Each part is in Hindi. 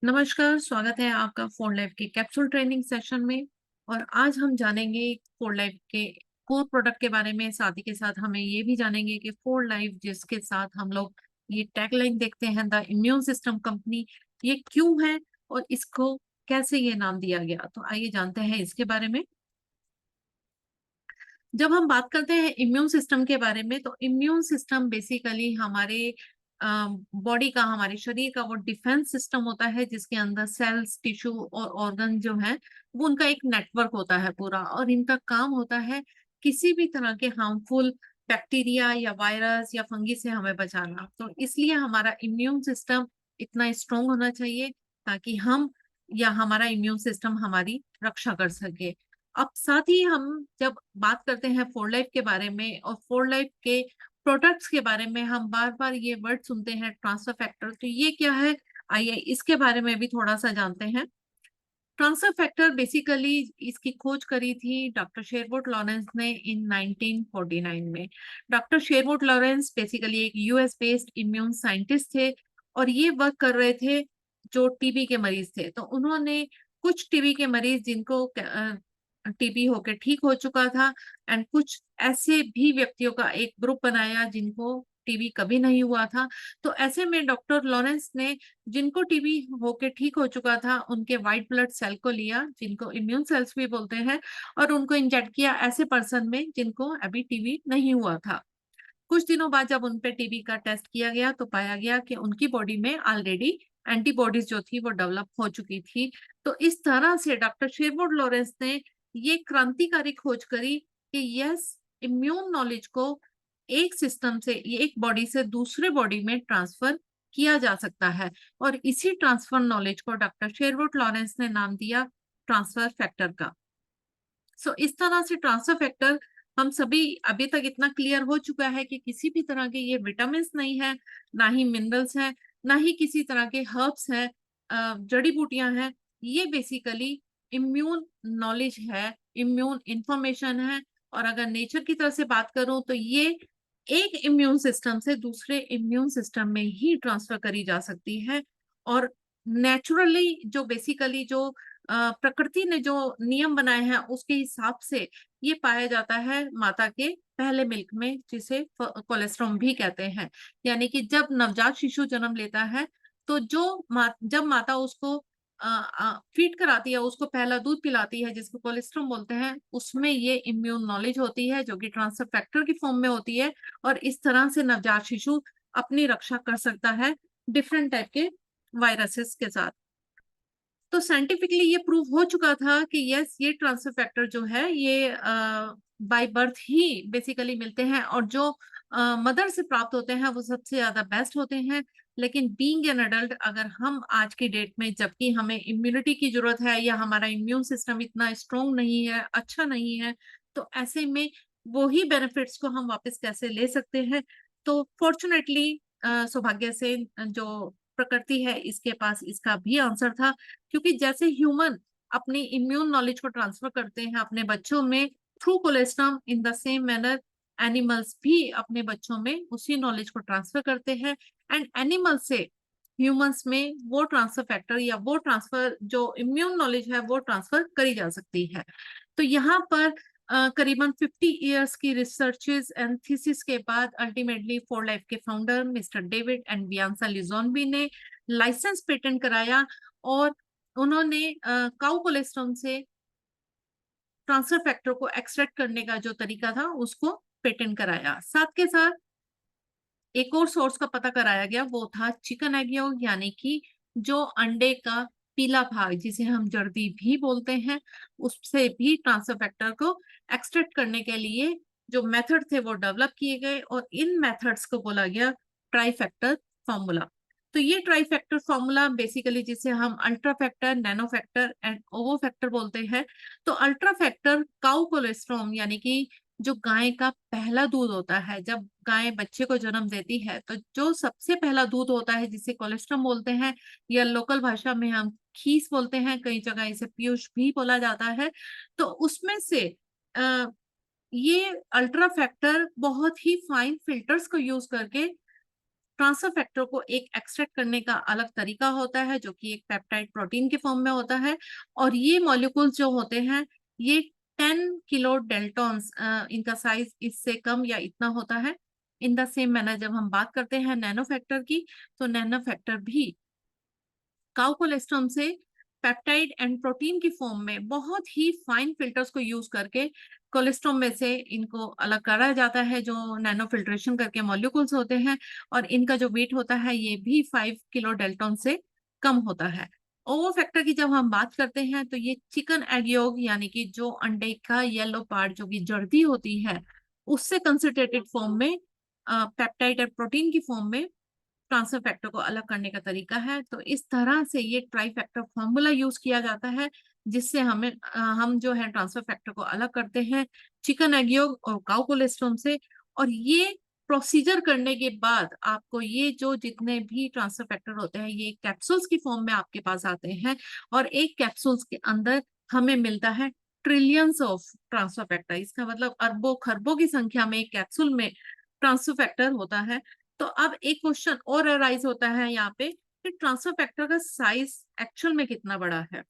नमस्कार, स्वागत है आपका फोर लाइफ के कैप्सूल ट्रेनिंग सेशन में। और आज हम जानेंगे फोर लाइफ के कोर प्रोडक्ट के बारे में। साथ ही के साथ हमें ये भी जानेंगे कि फोर लाइफ जिसके साथ हम लोग ये टैगलाइन देखते हैं, द इम्यून सिस्टम कंपनी, ये क्यों है और इसको कैसे ये नाम दिया गया। तो आइए जानते हैं इसके बारे में। जब हम बात करते हैं इम्यून सिस्टम के बारे में, तो इम्यून सिस्टम बेसिकली हमारे बॉडी का, हमारे शरीर का वो डिफेंस सिस्टम होता है जिसके अंदर सेल्स, टिश्यू और ऑर्गन जो है वो उनका एक नेटवर्क होता है पूरा। और इनका काम होता है किसी भी तरह के हार्मफुल बैक्टीरिया या वायरस या फंगी से हमें बचाना। तो इसलिए हमारा इम्यून सिस्टम इतना स्ट्रोंग होना चाहिए ताकि हम या हमारा इम्यून सिस्टम हमारी रक्षा कर सके। अब साथ ही हम जब बात करते हैं फोर लाइफ के बारे में और फोर लाइफ के प्रोडक्ट्स के बारे में, हम बार बार ये वर्ड सुनते हैं ट्रांसफर फैक्टर। तो ये क्या है, आइए इसके बारे में भी थोड़ा सा जानते हैं। ट्रांसफर फैक्टर बेसिकली इसकी खोज करी थी डॉक्टर शेरवुड लॉरेंस ने इन 1949 में। डॉक्टर शेरवुड लॉरेंस बेसिकली एक यूएस बेस्ड इम्यून साइंटिस्ट थे और ये वर्क कर रहे थे जो टीबी के मरीज थे। तो उन्होंने कुछ टीबी के मरीज जिनको टीबी होकर ठीक हो चुका था, एंड कुछ ऐसे भी व्यक्तियों का एक ग्रुप बनाया जिनको टीबी कभी नहीं हुआ था। तो ऐसे में डॉक्टर लॉरेंस ने जिनको टीबी होके ठीक हो चुका था उनके व्हाइट ब्लड सेल को लिया, जिनको इम्यून सेल्स भी बोलते हैं, और उनको इंजेक्ट किया ऐसे पर्सन में जिनको अभी टीबी नहीं हुआ था। कुछ दिनों बाद जब उन पे टीबी का टेस्ट किया गया तो पाया गया कि उनकी बॉडी में ऑलरेडी एंटीबॉडीज जो थी वो डेवलप हो चुकी थी। तो इस तरह से डॉक्टर शेरवुड लॉरेंस ने ये क्रांतिकारी खोज करी कि यस, इम्यून नॉलेज को एक सिस्टम से, ये एक बॉडी से दूसरे बॉडी में ट्रांसफर किया जा सकता है। और इसी ट्रांसफर नॉलेज को डॉक्टर शेरवुड लॉरेंस ने नाम दिया ट्रांसफर फैक्टर का। सो इस तरह से ट्रांसफर फैक्टर हम सभी अभी तक इतना क्लियर हो चुका है कि किसी भी तरह के ये विटामिन नहीं है, ना ही मिनरल्स हैं, ना ही किसी तरह के हर्ब्स हैं, जड़ी बूटियां हैं। ये बेसिकली इम्यून नॉलेज है, इम्यून इंफॉर्मेशन है। और अगर नेचर की तरफ से बात करूं तो ये एक इम्यून सिस्टम से दूसरे इम्यून सिस्टम में ही ट्रांसफर करी जा सकती है। और नेचुरली जो बेसिकली जो प्रकृति ने जो नियम बनाए हैं उसके हिसाब से ये पाया जाता है माता के पहले मिल्क में, जिसे कोलेस्ट्रॉम भी कहते हैं। यानी कि जब नवजात शिशु जन्म लेता है तो जब माता उसको फीड कराती है, उसको पहला दूध पिलाती है जिसको कोलेस्ट्रॉम बोलते हैं, उसमें ये इम्यून नॉलेज होती है जो कि ट्रांसफर फैक्टर की फॉर्म में होती है। और इस तरह से नवजात शिशु अपनी रक्षा कर सकता है डिफरेंट टाइप के वायरसेस के साथ। तो साइंटिफिकली ये प्रूव हो चुका था कि यस, ये ट्रांसफर फैक्टर जो है ये बाय बर्थ ही बेसिकली मिलते हैं, और जो मदर से प्राप्त होते हैं वो सबसे ज्यादा बेस्ट होते हैं। लेकिन बीइंग एन अडल्ट, अगर हम आज की डेट में, जबकि हमें इम्यूनिटी की जरूरत है या हमारा इम्यून सिस्टम इतना स्ट्रोंग नहीं है, अच्छा नहीं है, तो ऐसे में वो ही बेनिफिट्स को हम वापस कैसे ले सकते हैं। तो फॉर्चुनेटली, सौभाग्य से, जो प्रकृति है इसके पास इसका भी आंसर था। क्योंकि जैसे ह्यूमन अपनी इम्यून नॉलेज को ट्रांसफर करते हैं अपने बच्चों में through colostrum, in the same manner animals भी अपने बच्चों में उसी नॉलेज को ट्रांसफर करते हैं। एंड एनिमल से ह्यूमंस में वो ट्रांसफर फैक्टर या वो ट्रांसफर जो इम्यून नॉलेज है वो ट्रांसफर करी जा सकती है। तो यहाँ पर करीबन 50 इयर्स की रिसर्चेस एंड थीसिस के बाद अल्टीमेटली फोर लाइफ के फाउंडर मिस्टर डेविड एंड बियांसा लिजोनवी ने लाइसेंस पेटेंट कराया। और उन्होंने काउ कोलेस्ट्रॉम से ट्रांसफर फैक्टर को एक्सट्रैक्ट करने का जो तरीका था उसको पेटेंट कराया। साथ के साथ एक और सोर्स का पता कराया गया, वो था चिकन एग यolk, यानी कि जो अंडे का पीला भाग जिसे हम जर्दी भी बोलते हैं, उससे भी ट्रांसफर फैक्टर को एक्सट्रैक्ट करने के लिए जो मेथड थे वो डेवलप किए गए। और इन मेथड्स को बोला गया ट्राई फैक्टर फॉर्मूला। तो ये ट्राई फैक्टर फॉर्मूला बेसिकली जिसे हम ultra factor, nano factor and ओवो factor बोलते हैं। तो अल्ट्रा फैक्टर काउ कोलेस्ट्रॉम, यानी कि जो गाय का पहला दूध होता है, जब गाय बच्चे को जन्म देती है तो जो सबसे पहला दूध होता है जिसे कोलेस्ट्रम बोलते हैं, या लोकल भाषा में हम खीस बोलते हैं, कई जगह इसे पीयूष भी बोला जाता है। तो उसमें से आ, ये अल्ट्रा फैक्टर बहुत ही फाइन फिल्टर्स को यूज करके ट्रांसफर फैक्टर को एक एक्सट्रैक्ट करने का अलग तरीका होता है जो कि एक पेप्टाइड प्रोटीन के फॉर्म में होता है। और ये मॉलिक्यूल्स जो होते हैं ये 10 किलो डेल्टॉन्स, इनका साइज इससे कम या इतना होता है। इन द सेम मैनर जब हम बात करते हैं नैनो फैक्टर की, तो नैनो फैक्टर भी काउ कोलेस्ट्रॉम से पेप्टाइड एंड प्रोटीन की फॉर्म में बहुत ही फाइन फिल्टर्स को यूज करके कोलेस्ट्रॉम में से इनको अलग करा जाता है, जो नैनो फिल्ट्रेशन करके मॉलिक्यूल्स होते हैं। और इनका जो वेट होता है ये भी 5 किलो डेल्टॉन से कम होता है। ओवो फैक्टर की जब हम बात करते हैं तो ये चिकन एग योग यानी कि जो अंडे का येलो पार्ट जो कि जर्दी होती है उससे कंसंट्रेटेड फॉर्म में पेप्टाइड और प्रोटीन की फॉर्म में ट्रांसफर फैक्टर को अलग करने का तरीका है। तो इस तरह से ये ट्राई फैक्टर फॉर्मूला यूज किया जाता है जिससे हम जो है ट्रांसफर फैक्टर को अलग करते हैं चिकन एग योग और काउ कोलेस्ट्रॉम से। और ये प्रोसीजर करने के बाद आपको ये जो जितने भी ट्रांसफर फैक्टर होते हैं ये कैप्सूल्स की फॉर्म में आपके पास आते हैं। और एक कैप्सूल्स के अंदर हमें मिलता है ट्रिलियंस ऑफ ट्रांसफर फैक्टर। इसका मतलब अरबों खरबों की संख्या में एक कैप्सूल में ट्रांसफर फैक्टर होता है। तो अब एक क्वेश्चन और अराइज होता है यहाँ पे कि ट्रांसफर फैक्टर का साइज एक्चुअल में कितना बड़ा है।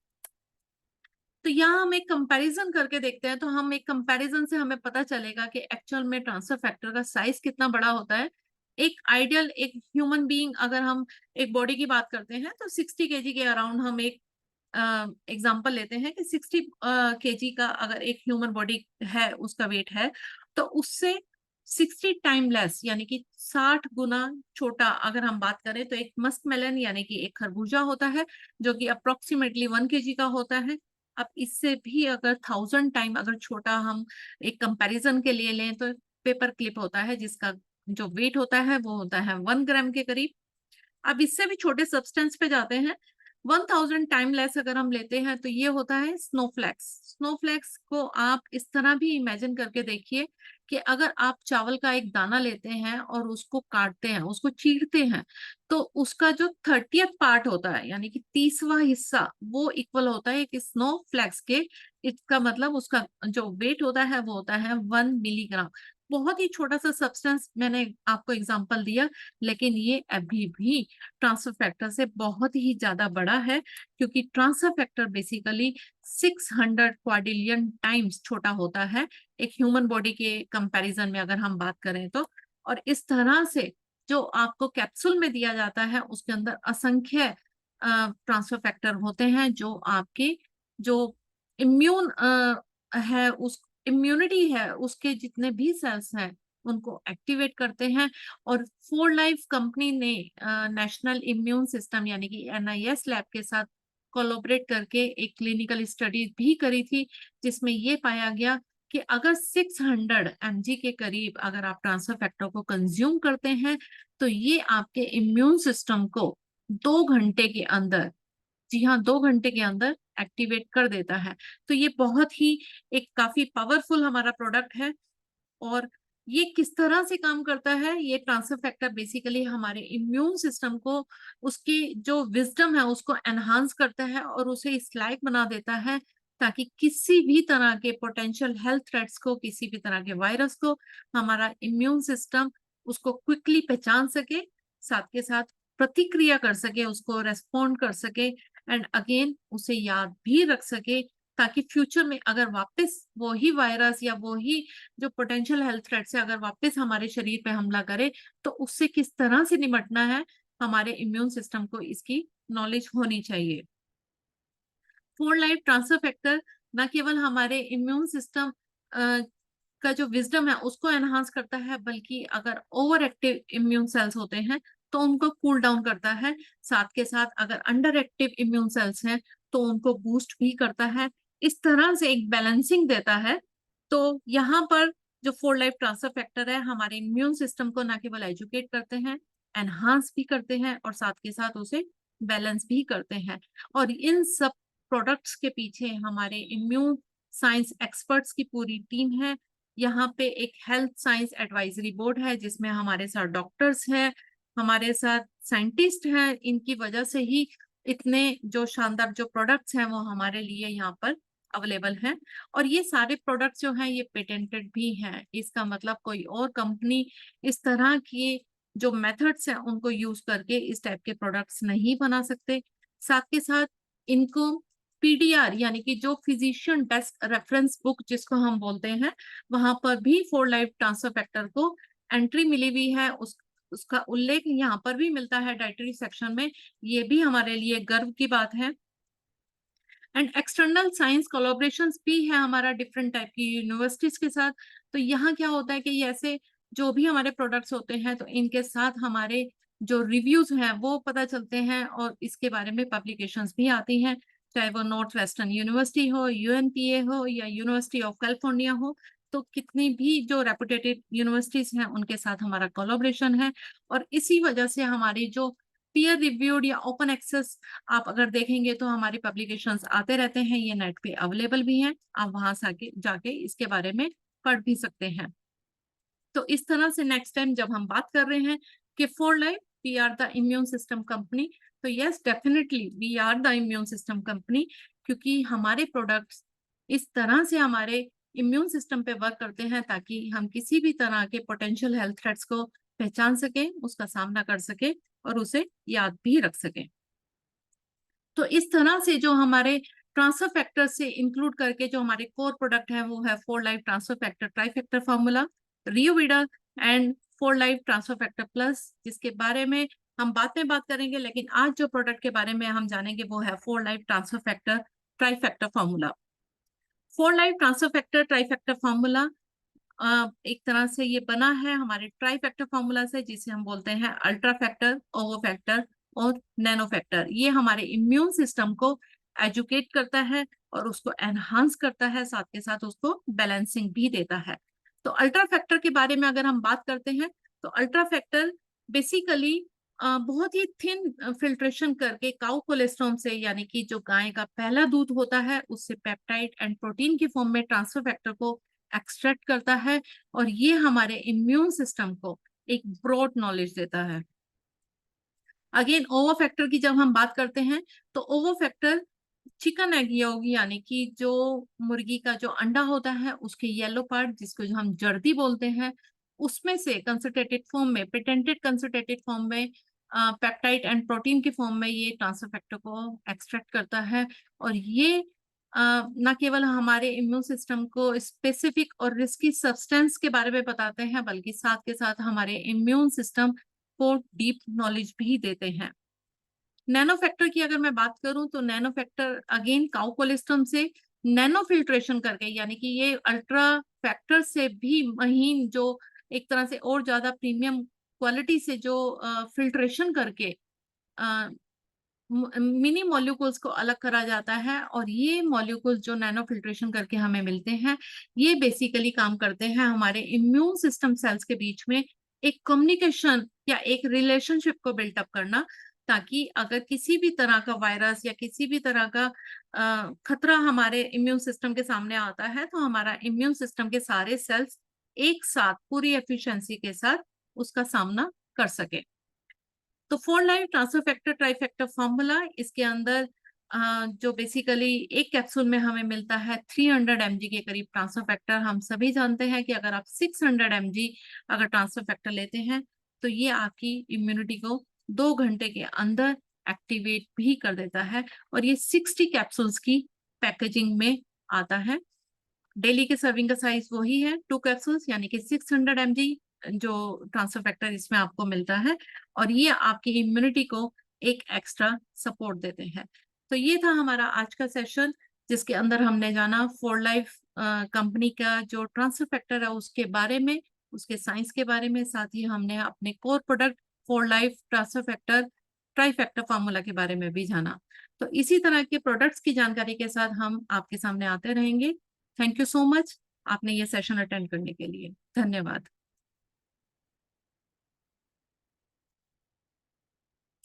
तो यहाँ हम एक कंपैरिजन करके देखते हैं, तो हम एक कंपैरिजन से हमें पता चलेगा कि एक्चुअल में ट्रांसफर फैक्टर का साइज कितना बड़ा होता है। एक आइडियल एक ह्यूमन बीइंग अगर हम एक बॉडी की बात करते हैं तो 60 kg के अराउंड हम एक एग्जाम्पल लेते हैं कि 60 kg का अगर एक ह्यूमन बॉडी है उसका वेट है तो उससे 60 टाइम लेस यानी कि 60 गुना छोटा अगर हम बात करें तो एक मस्क मेलन यानी कि एक खरबूजा होता है जो कि अप्रोक्सीमेटली 1 kg का होता है। अब इससे भी अगर 1000 टाइम अगर छोटा हम एक कंपैरिजन के लिए लें तो पेपर क्लिप होता है जिसका जो वेट होता है वो होता है 1 ग्राम के करीब। अब इससे भी छोटे सब्सटेंस पे जाते हैं 1000 टाइम लेस अगर हम लेते हैं तो ये होता है स्नोफ्लेक्स। स्नोफ्लेक्स को आप इस तरह भी इमेजिन करके देखिए कि अगर आप चावल का एक दाना लेते हैं और उसको काटते हैं उसको चीरते हैं तो उसका जो 30th पार्ट होता है यानी कि 30वां हिस्सा वो इक्वल होता है एक स्नोफ्लेक्स के। इसका मतलब उसका जो वेट होता है वो होता है 1 मिलीग्राम। बहुत ही छोटा सा सब्सटेंस मैंने आपको एग्जांपल दिया, लेकिन ये अभी भी ट्रांसफर फैक्टर से बहुत ही ज्यादा बड़ा है क्योंकि transfer factor basically 600 quadrillion times छोटा होता है एक ह्यूमन बॉडी के कंपैरिजन में अगर हम बात करें तो। और इस तरह से जो आपको कैप्सूल में दिया जाता है उसके अंदर असंख्य ट्रांसफर फैक्टर होते हैं जो आपके जो इम्यून है उस इम्यूनिटी है उसके जितने भी सेल्स हैं उनको एक्टिवेट करते हैं। और फोर लाइफ कंपनी ने नेशनल इम्यून सिस्टम यानी कि NIS लैब के साथ कोलैबोरेट करके एक क्लिनिकल स्टडी भी करी थी जिसमें ये पाया गया कि अगर 600 mg के करीब अगर आप ट्रांसफर फैक्टर को कंज्यूम करते हैं तो ये आपके इम्यून सिस्टम को 2 घंटे के अंदर, जी हाँ 2 घंटे के अंदर एक्टिवेट कर देता है। तो ये बहुत ही एक काफी पावरफुल हमारा प्रोडक्ट है। और ये किस तरह से काम करता है, ये ट्रांसफर फैक्टर बेसिकली हमारे इम्यून सिस्टम को उसकी जो विजडम है उसको एनहांस करता है और उसे इस लायक बना देता है ताकि किसी भी तरह के पोटेंशियल हेल्थ थ्रेट्स को, किसी भी तरह के वायरस को हमारा इम्यून सिस्टम उसको क्विकली पहचान सके, साथ के साथ प्रतिक्रिया कर सके, उसको रेस्पॉन्ड कर सके एंड अगेन उसे याद भी रख सके ताकि फ्यूचर में अगर वापस वो ही वायरस या वो ही जो पोटेंशियल हेल्थ थ्रेट से अगर वापस हमारे शरीर पे हमला करे तो उससे किस तरह से निपटना है हमारे इम्यून सिस्टम को इसकी नॉलेज होनी चाहिए। फोर लाइफ ट्रांसफर फैक्टर न केवल हमारे इम्यून सिस्टम का जो विजडम है उसको एनहांस करता है बल्कि अगर ओवर एक्टिव इम्यून सेल्स होते हैं तो उनको कूल डाउन करता है। साथ के साथ अगर अंडर एक्टिव इम्यून सेल्स हैं तो उनको बूस्ट भी करता है। इस तरह से एक बैलेंसिंग देता है। तो यहाँ पर जो फोर लाइफ ट्रांसफर फैक्टर है हमारे इम्यून सिस्टम को न केवल एजुकेट करते हैं, एनहांस भी करते हैं और साथ के साथ उसे बैलेंस भी करते हैं। और इन सब प्रोडक्ट्स के पीछे हमारे इम्यून साइंस एक्सपर्ट्स की पूरी टीम है। यहाँ पे एक हेल्थ साइंस एडवाइजरी बोर्ड है जिसमें हमारे साथ डॉक्टर्स हैं, हमारे साथ साइंटिस्ट हैं। इनकी वजह से ही इतने जो शानदार जो प्रोडक्ट्स हैं वो हमारे लिए यहाँ पर अवेलेबल हैं। और ये सारे प्रोडक्ट्स जो हैं ये पेटेंटेड भी हैं। इसका मतलब कोई और कंपनी इस तरह की जो मेथड्स हैं उनको यूज करके इस टाइप के प्रोडक्ट्स नहीं बना सकते। साथ के साथ इनको पीडीआर यानी कि जो फिजिशियन डेस्क रेफरेंस बुक जिसको हम बोलते हैं, वहां पर भी फोर लाइफ ट्रांसफर फैक्टर को एंट्री मिली हुई है, उसका उल्लेख यहाँ पर भी मिलता है डाइटरी सेक्शन में। ये भी हमारे लिए गर्व की बात है। एंड एक्सटर्नल साइंस कोलैबोरेशंस भी है हमारा डिफरेंट टाइप की यूनिवर्सिटीज के साथ। तो यहाँ क्या होता है कि ऐसे जो भी हमारे प्रोडक्ट्स होते हैं तो इनके साथ हमारे जो रिव्यूज हैं वो पता चलते हैं, और इसके बारे में पब्लिकेशंस भी आती हैं, चाहे वो नॉर्थ वेस्टर्न यूनिवर्सिटी हो, यूएनपीए हो, या यूनिवर्सिटी ऑफ कैलिफोर्निया हो। तो कितनी भी जो रेपुटेटेड यूनिवर्सिटीज हैं उनके साथ हमारा कोलैबोरेशन है, और इसी वजह से हमारी जो पीयर रिव्यूड या ओपन एक्सेस आप अगर देखेंगे तो हमारी पब्लिकेशंस आते रहते हैं, ये नेट पे अवेलेबल भी हैं, आप वहां से जाके इसके बारे में पढ़ भी सकते हैं। तो इस तरह से नेक्स्ट टाइम जब हम बात कर रहे हैं कि four life we are the immune system company, तो yes definitely we are the immune system company, क्योंकि हमारे प्रोडक्ट्स इस तरह से हमारे इम्यून सिस्टम पे वर्क करते हैं ताकि हम किसी भी तरह के पोटेंशियल हेल्थ थ्रेट्स को पहचान सके, उसका सामना कर सके और उसे याद भी रख सके। तो इस तरह से जो हमारे ट्रांसफर फैक्टर से इंक्लूड करके जो हमारे कोर प्रोडक्ट है वो है four life transfer factor trifactor formula, Riovida and four life transfer factor plus, जिसके बारे में हम बाद में बात करेंगे। लेकिन आज जो प्रोडक्ट के बारे में हम जानेंगे वो है four life transfer factor trifactor formula. Four life transfer factor trifactor formula एक तरह से ये बना है हमारे ट्राई फैक्टर फॉर्मूला से, जिसे हम बोलते हैं अल्ट्रा फैक्टर, ओवो फैक्टर और नैनो फैक्टर। ये हमारे इम्यून सिस्टम को एजुकेट करता है और उसको एनहांस करता है, साथ के साथ उसको बैलेंसिंग भी देता है। तो अल्ट्रा फैक्टर के बारे में अगर हम बात करते हैं तो अल्ट्रा फैक्टर बेसिकली बहुत ही थिन फिल्ट्रेशन करके काउ कोलेस्ट्रॉम से, यानी कि जो गाय का पहला दूध होता है उससे पेप्टाइड एंड प्रोटीन की फॉर्म में ट्रांसफर फैक्टर को एक्सट्रैक्ट करता है, और ये हमारे इम्यून सिस्टम को एक ब्रॉड नॉलेज देता है। अगेन ओवो फैक्टर की जब हम बात करते हैं तो ओवो फैक्टर चिकन एग योग यानी कि जो मुर्गी का जो अंडा होता है उसके येलो पार्ट जिसको जो हम जर्दी बोलते हैं, उसमें से कंसंट्रेटेड फॉर्म में, पेटेंटेड कंसंट्रेटेड फॉर्म में, पेप्टाइड एंड प्रोटीन के फॉर्म में ये ट्रांसफर फैक्टर को एक्सट्रैक्ट करता है। और ये न केवल हमारे इम्यून सिस्टम को स्पेसिफिक और रिस्की सब्सटेंस के बारे में बताते हैं, बल्कि साथ के साथ हमारे इम्यून सिस्टम को डीप नॉलेज भी देते हैं। नैनो फैक्टर की अगर मैं बात करूं तो nano factor again cow colostrum से नैनो फिल्ट्रेशन करके, यानी कि ये अल्ट्रा फैक्टर से भी महीन, जो एक तरह से और ज्यादा प्रीमियम क्वालिटी से जो फिल्ट्रेशन करके मिनी मॉलिक्यूल्स को अलग करा जाता है, और ये मॉलिक्यूल्स जो नैनो फिल्ट्रेशन करके हमें मिलते हैं ये बेसिकली काम करते हैं हमारे इम्यून सिस्टम सेल्स के बीच में एक कम्युनिकेशन या एक रिलेशनशिप को बिल्टअप करना, ताकि अगर किसी भी तरह का वायरस या किसी भी तरह का खतरा हमारे इम्यून सिस्टम के सामने आता है तो हमारा इम्यून सिस्टम के सारे सेल्स एक साथ पूरी एफिशिएंसी के साथ उसका सामना कर सके। तो four life transfer factor trifactor formula, इसके अंदर जो बेसिकली एक कैप्सूल में हमें मिलता है 300 mg के करीब ट्रांसफर फैक्टर। हम सभी जानते हैं कि अगर आप 600 mg अगर ट्रांसफर फैक्टर लेते हैं तो ये आपकी इम्यूनिटी को 2 घंटे के अंदर एक्टिवेट भी कर देता है, और ये 60 कैप्सूल्स की पैकेजिंग में आता है। डेली के सर्विंग का साइज वही है 2 कैप्सूल्स, यानी कि 600 mg जो ट्रांसफर फैक्टर इसमें आपको मिलता है, और ये आपकी इम्यूनिटी को एक एक्स्ट्रा सपोर्ट देते हैं। तो ये था हमारा आज का सेशन, जिसके अंदर हमने जाना फॉर लाइफ कंपनी का जो ट्रांसफर फैक्टर है उसके बारे में, उसके साइंस के बारे में, साथ ही हमने अपने core product four life transfer factor trifactor formula के बारे में भी जाना। तो इसी तरह के प्रोडक्ट्स की जानकारी के साथ हम आपके सामने आते रहेंगे। थैंक यू सो मच आपने ये सेशन अटेंड करने के लिए। धन्यवाद।